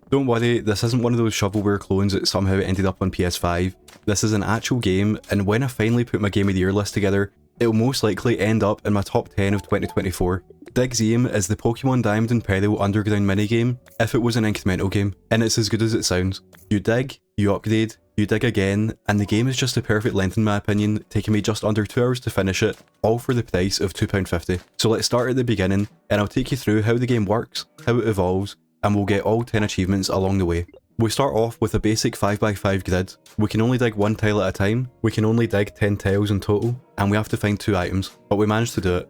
Don't worry, this isn't one of those shovelware clones that somehow ended up on PS5. This is an actual game, and when I finally put my Game of the Year list together, it'll most likely end up in my top 10 of 2024. Digseum is the Pokemon Diamond and Pearl underground minigame if it was an incremental game, and it's as good as it sounds. You dig, you upgrade, you dig again, and the game is just the perfect length in my opinion, taking me just under 2 hours to finish it, all for the price of £2.50. So let's start at the beginning, and I'll take you through how the game works, how it evolves, and we'll get all 10 achievements along the way. We start off with a basic 5x5 grid. We can only dig 1 tile at a time, we can only dig 10 tiles in total, and we have to find 2 items, but we managed to do it.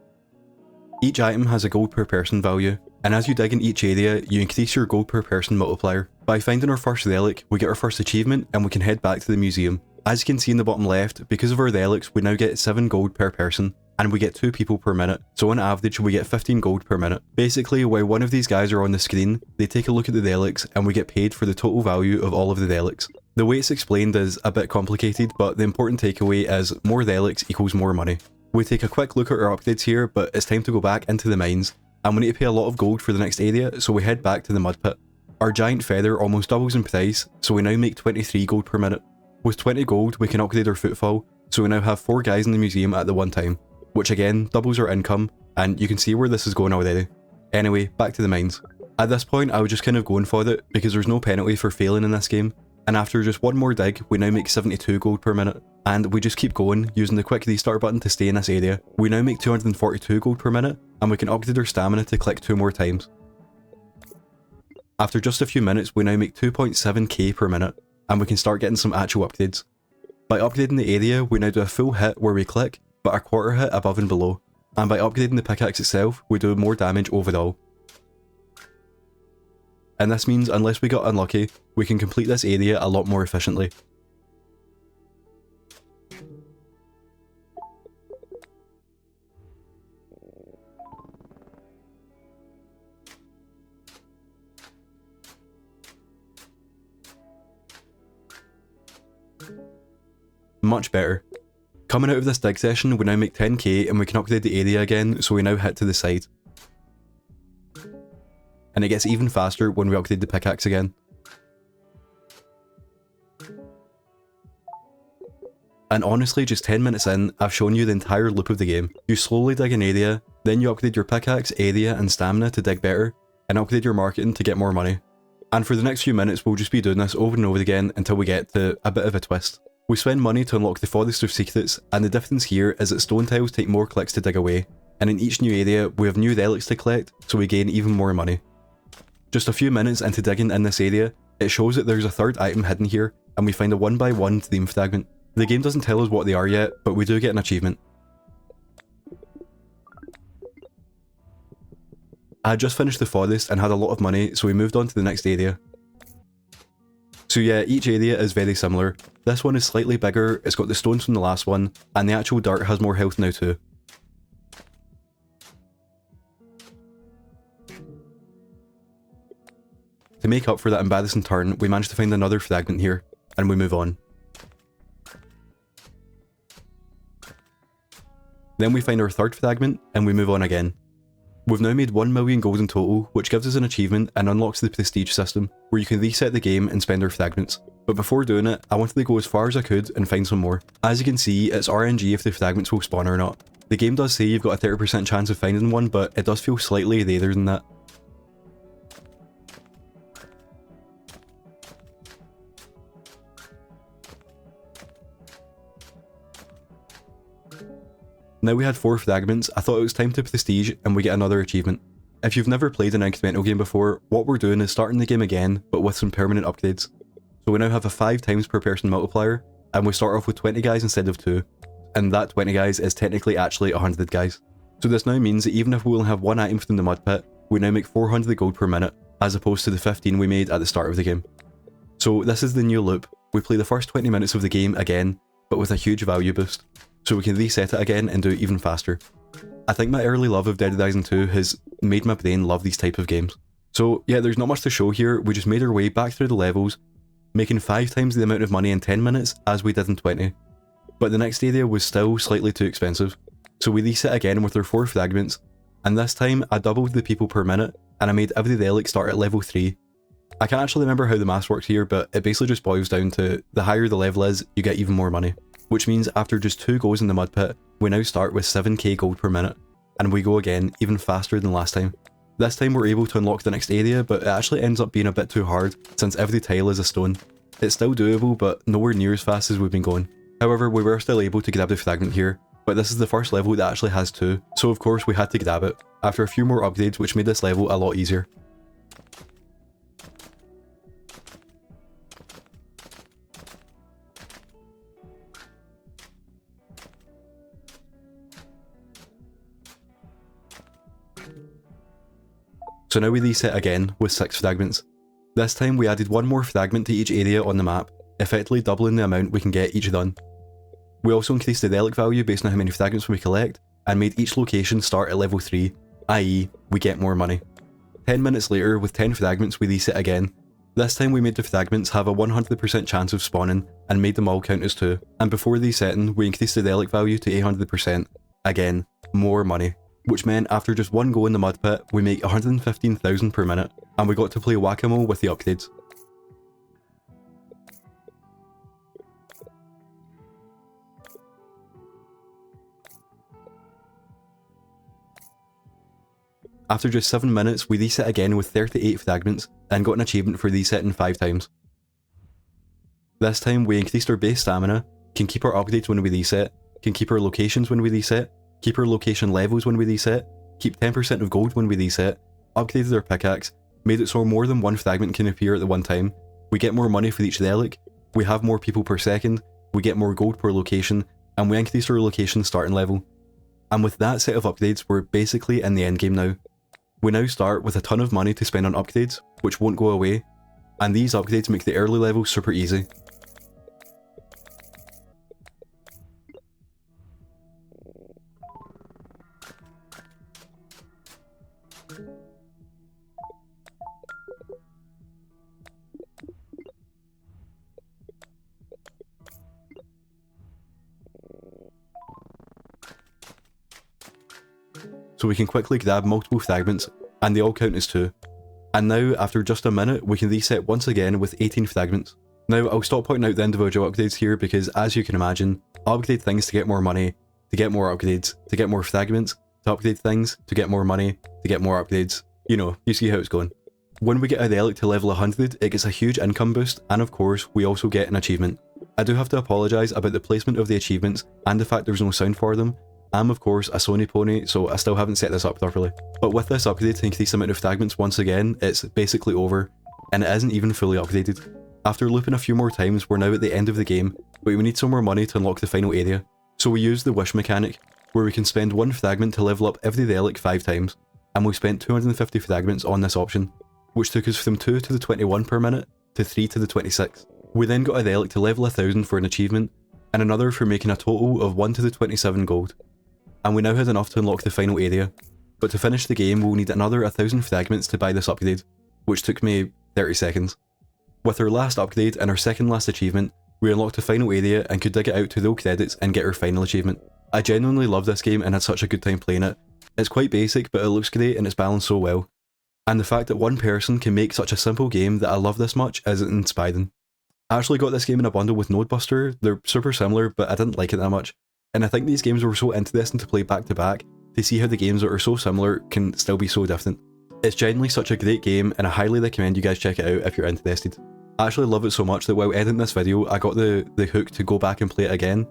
Each item has a gold per person value, and as you dig in each area, you increase your gold per person multiplier. By finding our first relic, we get our first achievement and we can head back to the museum. As you can see in the bottom left, because of our relics we now get 7 gold per person, and we get 2 people per minute, so on average we get 15 gold per minute. Basically, while one of these guys are on the screen, they take a look at the relics and we get paid for the total value of all of the relics. The way it's explained is a bit complicated, but the important takeaway is more relics equals more money. We take a quick look at our upgrades here, but it's time to go back into the mines, and we need to pay a lot of gold for the next area, so we head back to the mud pit. Our giant feather almost doubles in price, so we now make 23 gold per minute. With 20 gold we can upgrade our footfall, so we now have 4 guys in the museum at the one time, which again doubles our income, and you can see where this is going already. Anyway, back to the mines. At this point I was just kind of going for it, because there's no penalty for failing in this game, and after just one more dig we now make 72 gold per minute. And we just keep going, using the quick restart button to stay in this area. We now make 242 gold per minute, and we can upgrade our stamina to click 2 more times. After just a few minutes we now make 2.7k per minute, and we can start getting some actual upgrades. By upgrading the area we now do a full hit where we click, but a quarter hit above and below, and by upgrading the pickaxe itself we do more damage overall. And this means unless we got unlucky, we can complete this area a lot more efficiently. Much better. Coming out of this dig session we now make 10k and we can upgrade the area again, so we now hit to the side. And it gets even faster when we upgrade the pickaxe again. And honestly, just 10 minutes in, I've shown you the entire loop of the game. You slowly dig an area, then you upgrade your pickaxe, area and stamina to dig better, and upgrade your marketing to get more money. And for the next few minutes we'll just be doing this over and over again until we get to a bit of a twist. We spend money to unlock the Forest of Secrets, and the difference here is that stone tiles take more clicks to dig away, and in each new area we have new relics to collect, so we gain even more money. Just a few minutes into digging in this area, it shows that there's a third item hidden here, and we find a 1x1 theme fragment. The game doesn't tell us what they are yet, but we do get an achievement. I had just finished the forest and had a lot of money, so we moved on to the next area. So yeah, each area is very similar. This one is slightly bigger, it's got the stones from the last one, and the actual dirt has more health now too. To make up for that embarrassing turn, we managed to find another fragment here, and we move on. Then we find our third fragment, and we move on again. We've now made 1 million gold in total, which gives us an achievement and unlocks the prestige system, where you can reset the game and spend our fragments. But before doing it, I wanted to go as far as I could and find some more. As you can see, it's RNG if the fragments will spawn or not. The game does say you've got a 30% chance of finding one, but it does feel slightly rarer than that. Now we had 4 fragments, I thought it was time to prestige and we get another achievement. If you've never played an incremental game before, what we're doing is starting the game again, but with some permanent upgrades. So we now have a 5 times per person multiplier, and we start off with 20 guys instead of 2. And that 20 guys is technically actually 100 guys. So this now means that even if we only have 1 item from the mud pit, we now make 400 gold per minute, as opposed to the 15 we made at the start of the game. So this is the new loop. We play the first 20 minutes of the game again, but with a huge value boost, so we can reset it again and do it even faster. I think my early love of Dead Rising 2 has made my brain love these type of games. So yeah, there's not much to show here, we just made our way back through the levels, making 5 times the amount of money in 10 minutes as we did in 20. But the next area was still slightly too expensive, so we reset again with our 4 fragments, and this time I doubled the people per minute, and I made every relic start at level 3. I can't actually remember how the maths works here, but it basically just boils down to the higher the level is, you get even more money. Which means after just 2 goes in the mud pit, we now start with 7k gold per minute, and we go again even faster than last time. This time we're able to unlock the next area, but it actually ends up being a bit too hard since every tile is a stone. It's still doable, but nowhere near as fast as we've been going. However, we were still able to grab the fragment here, but this is the first level that actually has 2, so of course we had to grab it, after a few more upgrades which made this level a lot easier. So now we reset again with 6 fragments. This time we added 1 more fragment to each area on the map, effectively doubling the amount we can get each run. We also increased the relic value based on how many fragments we collect, and made each location start at level 3, i.e. we get more money. 10 minutes later, with 10 fragments, we reset again. This time we made the fragments have a 100% chance of spawning, and made them all count as 2, and before resetting, we increased the relic value to 800%. Again, more money. Which meant after just 1 go in the mud pit, we make 115,000 per minute, and we got to play whack-a-mole with the upgrades. After just 7 minutes, we reset again with 38 fragments, and got an achievement for resetting 5 times. This time we increased our base stamina, can keep our upgrades when we reset, can keep our locations when we reset, keep our location levels when we reset, keep 10% of gold when we reset, upgraded our pickaxe, made it so more than 1 fragment can appear at the one time, we get more money for each relic, we have more people per second, we get more gold per location, and we increased our location starting level. And with that set of upgrades, we're basically in the endgame now. We now start with a ton of money to spend on upgrades, which won't go away, and these upgrades make the early levels super easy. So we can quickly grab multiple fragments, and they all count as 2. And now, after just a minute, we can reset once again with 18 fragments. Now, I'll stop pointing out the individual upgrades here because, as you can imagine, upgrade things to get more money, to get more upgrades, to get more fragments, to upgrade things, to get more money, to get more upgrades. You know, you see how it's going. When we get a relic to level 100, it gets a huge income boost, and of course, we also get an achievement. I do have to apologise about the placement of the achievements, and the fact there's no sound for them. I'm of course a Sony pony, so I still haven't set this up properly. But with this upgrade to increase the amount of fragments once again, it's basically over, and it isn't even fully upgraded. After looping a few more times, we're now at the end of the game, but we need some more money to unlock the final area. So we use the wish mechanic, where we can spend 1 fragment to level up every relic 5 times, and we spent 250 fragments on this option, which took us from 2 to the 21 per minute, to 3 to the 26. We then got a relic to level 1000 for an achievement, and another for making a total of 1 to the 27 gold. And we now had enough to unlock the final area, but to finish the game we'll need another 1000 fragments to buy this upgrade, which took me 30 seconds. With our last upgrade and our second last achievement, we unlocked the final area and could dig it out to roll credits and get our final achievement. I genuinely love this game and had such a good time playing it. It's quite basic, but it looks great and it's balanced so well. And the fact that one person can make such a simple game that I love this much is inspiring. I actually got this game in a bundle with Nodebuster. They're super similar, but I didn't like it that much. And I think these games were so interesting to play back to back, to see how the games that are so similar can still be so different. It's genuinely such a great game, and I highly recommend you guys check it out if you're interested. I actually love it so much that while editing this video, I got the hook to go back and play it again,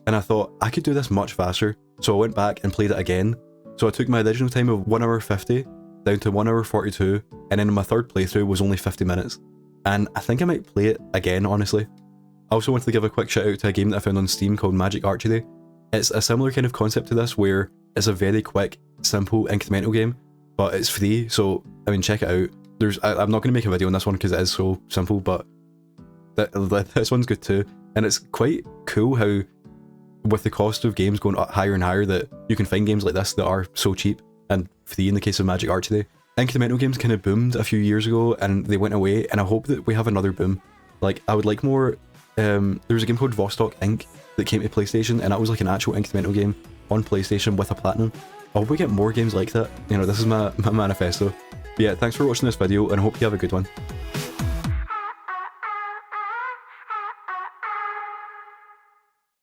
and I thought I could do this much faster, so I went back and played it again. So I took my original time of 1 hour 50 down to 1 hour 42, and then my third playthrough was only 50 minutes. And I think I might play it again, honestly. I also wanted to give a quick shout out to a game that I found on Steam called Magic Archery. It's a similar kind of concept to this, where it's a very quick, simple, incremental game, but it's free, so I mean, check it out. I'm not going to make a video on this one because it is so simple, but this one's good too, and it's quite cool how, with the cost of games going up higher and higher, that you can find games like this that are so cheap and free in the case of Magic Archery. Incremental games kind of boomed a few years ago and they went away, and I hope that we have another boom. Like, I would like more. There was a game called Vostok Inc. that came to PlayStation, and that was like an actual incremental game on PlayStation with a Platinum. I hope we get more games like that. You know, this is my manifesto. But yeah, thanks for watching this video, and I hope you have a good one.